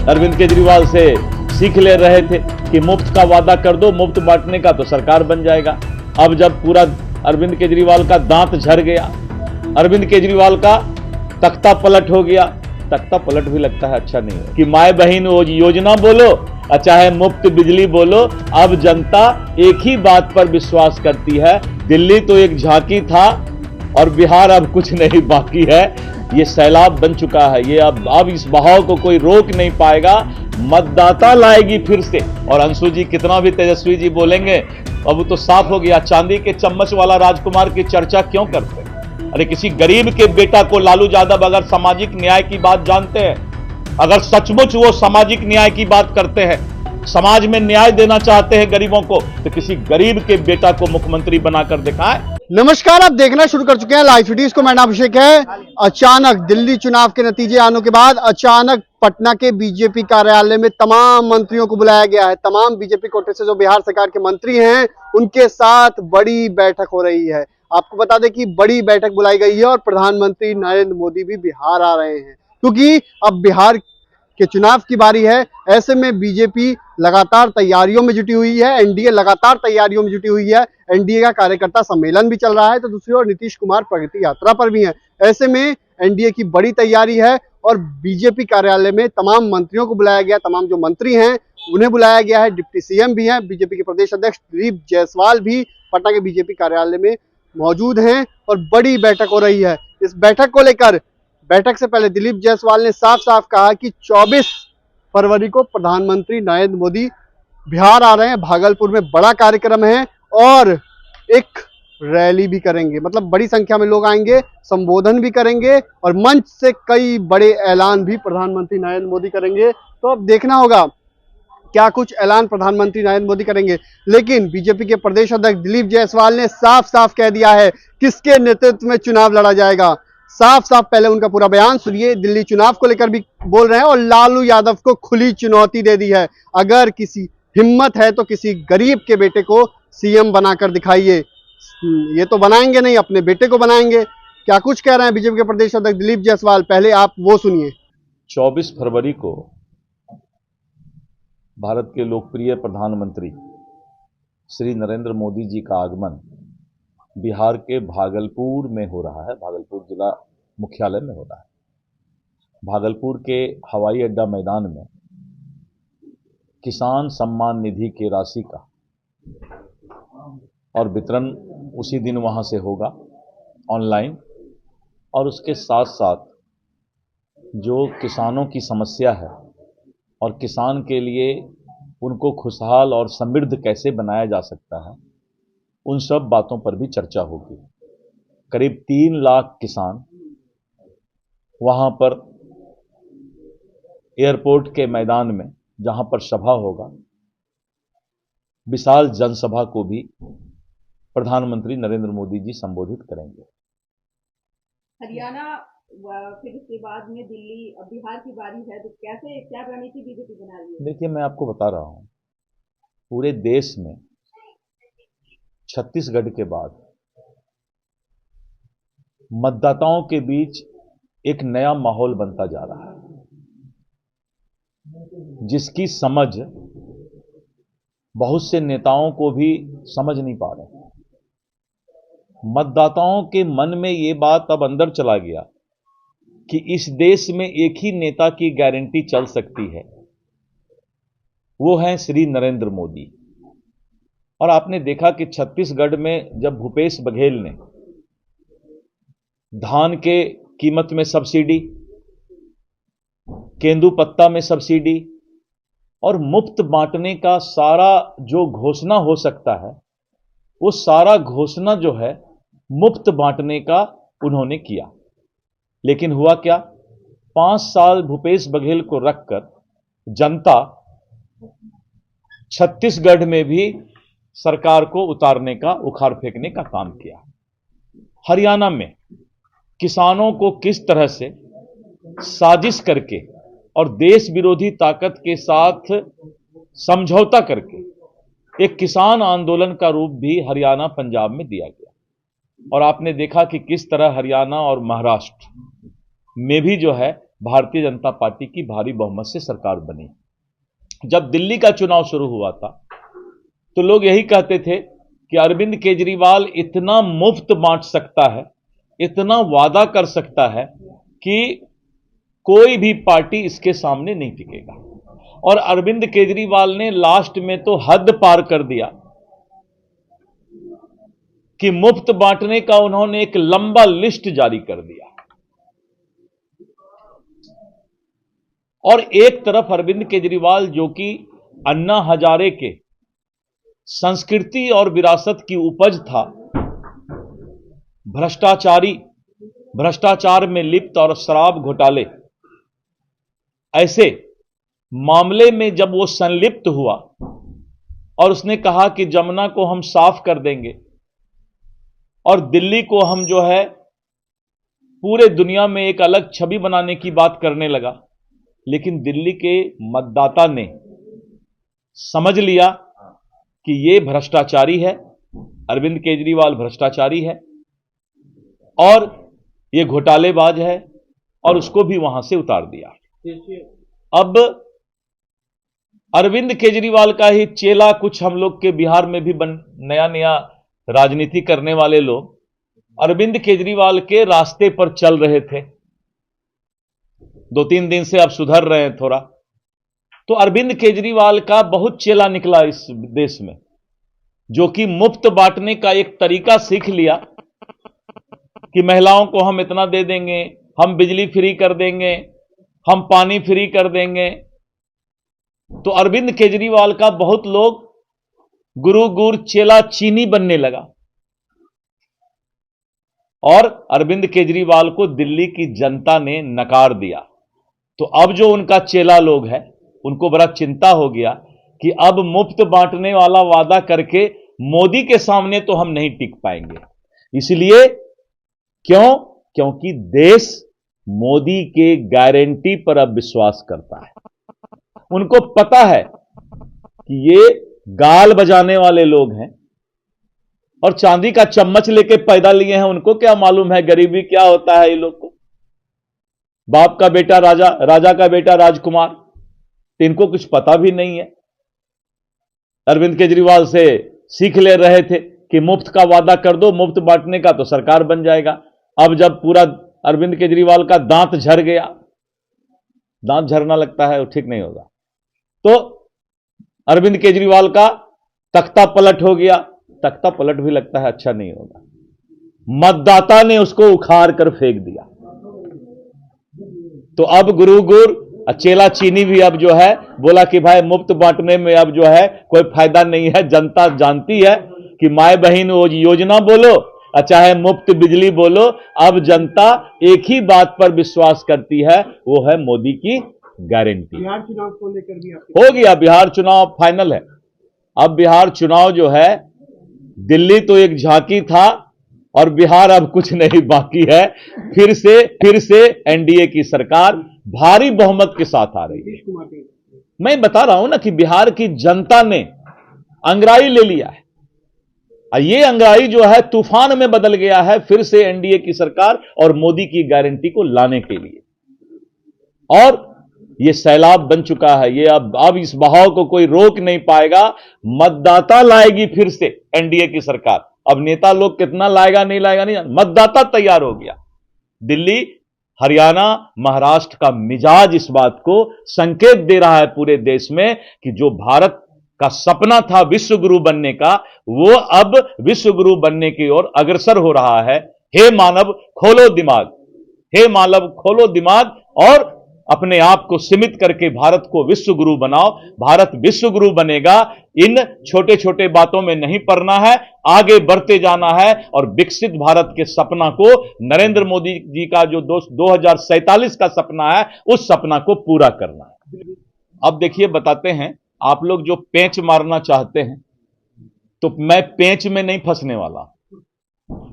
अरविंद केजरीवाल से सीख ले रहे थे कि मुफ्त का वादा कर दो, मुफ्त बांटने का तो सरकार बन जाएगा। अब जब पूरा अरविंद केजरीवाल का दांत झड़ गया, अरविंद केजरीवाल का तख्ता पलट हो गया, तख्ता पलट भी लगता है अच्छा नहीं है कि माए बहन योजना बोलो चाहे मुफ्त बिजली बोलो, अब जनता एक ही बात पर विश्वास करती है, दिल्ली तो एक झांकी था और बिहार अब कुछ नहीं बाकी है। ये सैलाब बन चुका है, ये अब इस बहाव को कोई रोक नहीं पाएगा। मतदाता लाएगी फिर से। और अंशु जी कितना भी तेजस्वी जी बोलेंगे, अब तो साफ हो गया, चांदी के चम्मच वाला राजकुमार की चर्चा क्यों करते हैं? अरे किसी गरीब के बेटा को लालू यादव अगर सामाजिक न्याय की बात जानते हैं, अगर सचमुच वो सामाजिक न्याय की बात करते हैं, समाज में न्याय देना चाहते हैं गरीबों को, तो किसी गरीब के बेटा को मुख्यमंत्री बनाकर दिखाएं। नमस्कार, आप देखना शुरू कर चुके हैं लाइव सिटीज को। मैं नाम अभिषेक है। अचानक दिल्ली चुनाव के नतीजे आने के बाद अचानक पटना के बीजेपी कार्यालय में तमाम मंत्रियों को बुलाया गया है। तमाम बीजेपी कोटे से जो बिहार सरकार के मंत्री हैं उनके साथ बड़ी बैठक हो रही है। आपको बता दें कि बड़ी बैठक बुलाई गई है और प्रधानमंत्री नरेंद्र मोदी भी बिहार आ रहे हैं, क्योंकि अब बिहार के चुनाव की बारी है। ऐसे में बीजेपी लगातार तैयारियों में जुटी हुई है, एनडीए लगातार तैयारियों में जुटी हुई है। एनडीए का कार्यकर्ता सम्मेलन भी चल रहा है, तो दूसरी ओर नीतीश कुमार प्रगति यात्रा पर भी हैं। ऐसे में एनडीए की बड़ी तैयारी है और बीजेपी कार्यालय में तमाम मंत्रियों को बुलाया गया, तमाम जो मंत्री हैं उन्हें बुलाया गया है। डिप्टी सीएम भी हैं, बीजेपी के प्रदेश अध्यक्ष दिलीप जायसवाल भी पटना के बीजेपी कार्यालय में मौजूद हैं और बड़ी बैठक हो रही है। इस बैठक को लेकर बैठक से पहले दिलीप जायसवाल ने साफ साफ कहा कि 24 फरवरी को प्रधानमंत्री नरेंद्र मोदी बिहार आ रहे हैं। भागलपुर में बड़ा कार्यक्रम है और एक रैली भी करेंगे, मतलब बड़ी संख्या में लोग आएंगे, संबोधन भी करेंगे और मंच से कई बड़े ऐलान भी प्रधानमंत्री नरेंद्र मोदी करेंगे। तो अब देखना होगा क्या कुछ ऐलान प्रधानमंत्री नरेंद्र मोदी करेंगे। लेकिन बीजेपी के प्रदेश अध्यक्ष दिलीप जायसवाल ने साफ साफ कह दिया है किसके नेतृत्व में चुनाव लड़ा जाएगा। साफ साफ पहले उनका पूरा बयान सुनिए। दिल्ली चुनाव को लेकर भी बोल रहे हैं और लालू यादव को खुली चुनौती दे दी है, अगर किसी हिम्मत है तो किसी गरीब के बेटे को सीएम बनाकर दिखाइए। ये तो बनाएंगे नहीं, अपने बेटे को बनाएंगे। क्या कुछ कह रहे हैं बीजेपी के प्रदेश अध्यक्ष दिलीप जायसवाल, पहले आप वो सुनिए। 24 फरवरी को भारत के लोकप्रिय प्रधानमंत्री श्री नरेंद्र मोदी जी का आगमन बिहार के भागलपुर में हो रहा है। भागलपुर जिला मुख्यालय में हो रहा है। भागलपुर के हवाई अड्डा मैदान में किसान सम्मान निधि की राशि का और वितरण उसी दिन वहां से होगा ऑनलाइन। और उसके साथ साथ जो किसानों की समस्या है और किसान के लिए उनको खुशहाल और समृद्ध कैसे बनाया जा सकता है, उन सब बातों पर भी चर्चा होगी। करीब 3 लाख किसान वहां पर एयरपोर्ट के मैदान में, जहां पर सभा होगा, विशाल जनसभा को भी प्रधानमंत्री नरेंद्र मोदी जी संबोधित करेंगे। हरियाणा फिर उसके बाद में दिल्ली, अब बिहार की बारी है, तो कैसे क्या रणनीति बीजेपी बना रही है? देखिए, मैं आपको बता रहा हूं, पूरे देश में छत्तीसगढ़ के बाद मतदाताओं के बीच एक नया माहौल बनता जा रहा है, जिसकी समझ बहुत से नेताओं को भी समझ नहीं पा रहे। मतदाताओं के मन में ये बात अब अंदर चला गया कि इस देश में एक ही नेता की गारंटी चल सकती है, वो है श्री नरेंद्र मोदी। और आपने देखा कि छत्तीसगढ़ में जब भूपेश बघेल ने धान के कीमत में सब्सिडी, केंदुपत्ता में सब्सिडी और मुफ्त बांटने का सारा जो घोषणा हो सकता है, वो सारा घोषणा जो है मुफ्त बांटने का उन्होंने किया। लेकिन हुआ क्या, 5 साल भूपेश बघेल को रखकर जनता छत्तीसगढ़ में भी सरकार को उतारने का, उखाड़ फेंकने का काम किया। हरियाणा में किसानों को किस तरह से साजिश करके और देश विरोधी ताकत के साथ समझौता करके एक किसान आंदोलन का रूप भी हरियाणा, पंजाब में दिया गया। और आपने देखा कि किस तरह हरियाणा और महाराष्ट्र में भी जो है भारतीय जनता पार्टी की भारी बहुमत से सरकार बनी। जब दिल्ली का चुनाव शुरू हुआ था तो लोग यही कहते थे कि अरविंद केजरीवाल इतना मुफ्त बांट सकता है, इतना वादा कर सकता है कि कोई भी पार्टी इसके सामने नहीं टिकेगा। और अरविंद केजरीवाल ने लास्ट में तो हद पार कर दिया कि मुफ्त बांटने का उन्होंने एक लंबा लिस्ट जारी कर दिया। और एक तरफ अरविंद केजरीवाल जो कि अन्ना हजारे के संस्कृति और विरासत की उपज था, भ्रष्टाचार में लिप्त और शराब घोटाले, ऐसे मामले में जब वो संलिप्त हुआ और उसने कहा कि जमुना को हम साफ कर देंगे और दिल्ली को हम जो है पूरे दुनिया में एक अलग छवि बनाने की बात करने लगा, लेकिन दिल्ली के मतदाता ने समझ लिया कि ये भ्रष्टाचारी है, अरविंद केजरीवाल भ्रष्टाचारी है और ये घोटालेबाज है, और उसको भी वहां से उतार दिया। अब अरविंद केजरीवाल का ही चेला कुछ हम लोग के बिहार में भी नया नया राजनीति करने वाले लोग अरविंद केजरीवाल के रास्ते पर चल रहे थे। 2-3 दिन से अब सुधर रहे हैं थोड़ा। तो अरविंद केजरीवाल का बहुत चेला निकला इस देश में, जो कि मुफ्त बांटने का एक तरीका सीख लिया कि महिलाओं को हम इतना दे देंगे, हम बिजली फ्री कर देंगे, हम पानी फ्री कर देंगे। तो अरविंद केजरीवाल का बहुत लोग गुरु गुर चेला चीनी बनने लगा और अरविंद केजरीवाल को दिल्ली की जनता ने नकार दिया। तो अब जो उनका चेला लोग है उनको बड़ा चिंता हो गया कि अब मुफ्त बांटने वाला वादा करके मोदी के सामने तो हम नहीं टिक पाएंगे। इसलिए क्योंकि देश मोदी के गारंटी पर अब विश्वास करता है। उनको पता है कि ये गाल बजाने वाले लोग हैं और चांदी का चम्मच लेके पैदा लिए हैं। उनको क्या मालूम है गरीबी क्या होता है। ये लोग को बाप का बेटा राजा, राजा का बेटा राजकुमार, इनको कुछ पता भी नहीं है। अरविंद केजरीवाल से सीख ले रहे थे कि मुफ्त का वादा कर दो, मुफ्त बांटने का तो सरकार बन जाएगा। अब जब पूरा अरविंद केजरीवाल का दांत झड़ गया, दांत झड़ना लगता है वो ठीक नहीं होगा, तो अरविंद केजरीवाल का तख्ता पलट हो गया। तख्ता पलट भी लगता है अच्छा नहीं होगा। मतदाता ने उसको उखाड़ कर फेंक दिया। तो अब गुरु गुर चेला चीनी भी अब जो है बोला कि भाई मुफ्त बांटने में अब जो है कोई फायदा नहीं है। जनता जानती है कि माए बहन योजना बोलो चाहे मुफ्त बिजली बोलो, अब जनता एक ही बात पर विश्वास करती है, वो है मोदी की गारंटी। बिहार चुनाव को लेकर भी हो गया, बिहार चुनाव फाइनल है। अब बिहार चुनाव जो है, दिल्ली तो एक झांकी था और बिहार अब कुछ नहीं बाकी है। फिर से एनडीए की सरकार भारी बहुमत के साथ आ रही है। मैं बता रहा हूं ना कि बिहार की जनता ने अंगड़ाई ले लिया है। ये अंगड़ाई जो है तूफान में बदल गया है, फिर से एनडीए की सरकार और मोदी की गारंटी को लाने के लिए। और ये सैलाब बन चुका है। ये अब इस बहाव को कोई रोक नहीं पाएगा। मतदाता लाएगी फिर से एनडीए की सरकार। अब नेता लोग कितना लाएगा नहीं लाएगा नहीं, मतदाता तैयार हो गया। दिल्ली, हरियाणा, महाराष्ट्र का मिजाज इस बात को संकेत दे रहा है पूरे देश में कि जो भारत का सपना था विश्व गुरु बनने का, वो अब विश्व गुरु बनने की ओर अग्रसर हो रहा है। हे मानव खोलो दिमाग, हे मानव खोलो दिमाग और अपने आप को सीमित करके भारत को विश्व गुरु बनाओ। भारत विश्व गुरु बनेगा। इन छोटे छोटे बातों में नहीं पड़ना है, आगे बढ़ते जाना है और विकसित भारत के सपना को, नरेंद्र मोदी जी का जो 2047 का सपना है, उस सपना को पूरा करना है। अब देखिए, बताते हैं, आप लोग जो पेंच मारना चाहते हैं, तो मैं पेंच में नहीं फंसने वाला।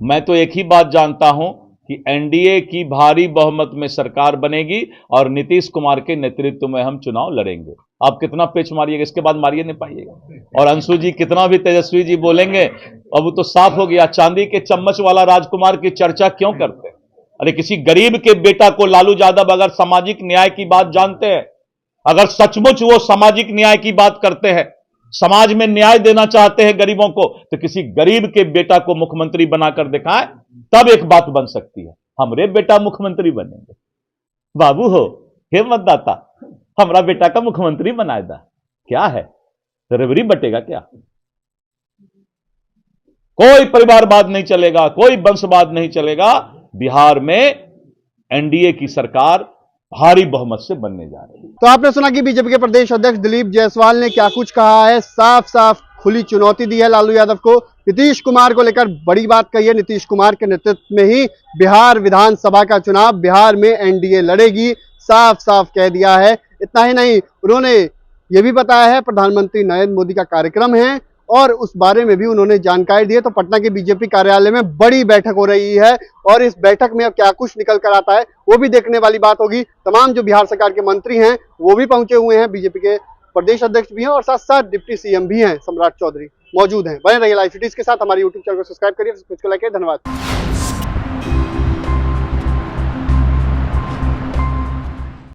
मैं तो एक ही बात जानता हूं कि एनडीए की भारी बहुमत में सरकार बनेगी और नीतीश कुमार के नेतृत्व में हम चुनाव लड़ेंगे। आप कितना पेच मारिएगा, इसके बाद मारिए नहीं पाइएगा। और अंशु जी कितना भी तेजस्वी जी बोलेंगे, अब वो तो साफ हो गया। चांदी के चम्मच वाला राजकुमार की चर्चा क्यों करते हैं? अरे किसी गरीब के बेटा को लालू यादव अगर सामाजिक न्याय की बात जानते हैं, अगर सचमुच वो सामाजिक न्याय की बात करते हैं, समाज में न्याय देना चाहते हैं गरीबों को, तो किसी गरीब के बेटा को मुख्यमंत्री बनाकर दिखाएं, तब एक बात बन सकती है। हमरे बेटा मुख्यमंत्री बनेंगे, बाबू हो हे मतदाता हमारा बेटा का मुख्यमंत्री बनाए दा, क्या है रेवड़ी बटेगा क्या? कोई परिवारवाद नहीं चलेगा, कोई वंशवाद नहीं चलेगा। बिहार में एनडीए की सरकार भारी बहुमत से बनने जा रही है। तो आपने सुना कि बीजेपी के प्रदेश अध्यक्ष दिलीप जायसवाल ने क्या कुछ कहा है। साफ साफ खुली चुनौती दी है लालू यादव को। नीतीश कुमार को लेकर बड़ी बात कही है। नीतीश कुमार के नेतृत्व में ही बिहार विधानसभा का चुनाव बिहार में एनडीए लड़ेगी, साफ साफ कह दिया है। इतना ही नहीं, उन्होंने ये भी बताया है प्रधानमंत्री नरेंद्र मोदी का कार्यक्रम है और उस बारे में भी उन्होंने जानकारी दी है। तो पटना के बीजेपी कार्यालय में बड़ी बैठक हो रही है और इस बैठक में अब क्या कुछ निकल कर आता है वो भी देखने वाली बात होगी। तमाम जो बिहार सरकार के मंत्री हैं वो भी पहुंचे हुए हैं, बीजेपी के प्रदेश अध्यक्ष भी हैं और साथ साथ डिप्टी सीएम भी हैं, सम्राट चौधरी मौजूद हैं। बने रहिए लाइव सिटीज के साथ। हमारे यूट्यूब चैनल को सब्सक्राइब करिए, लाइक करिए। धन्यवाद।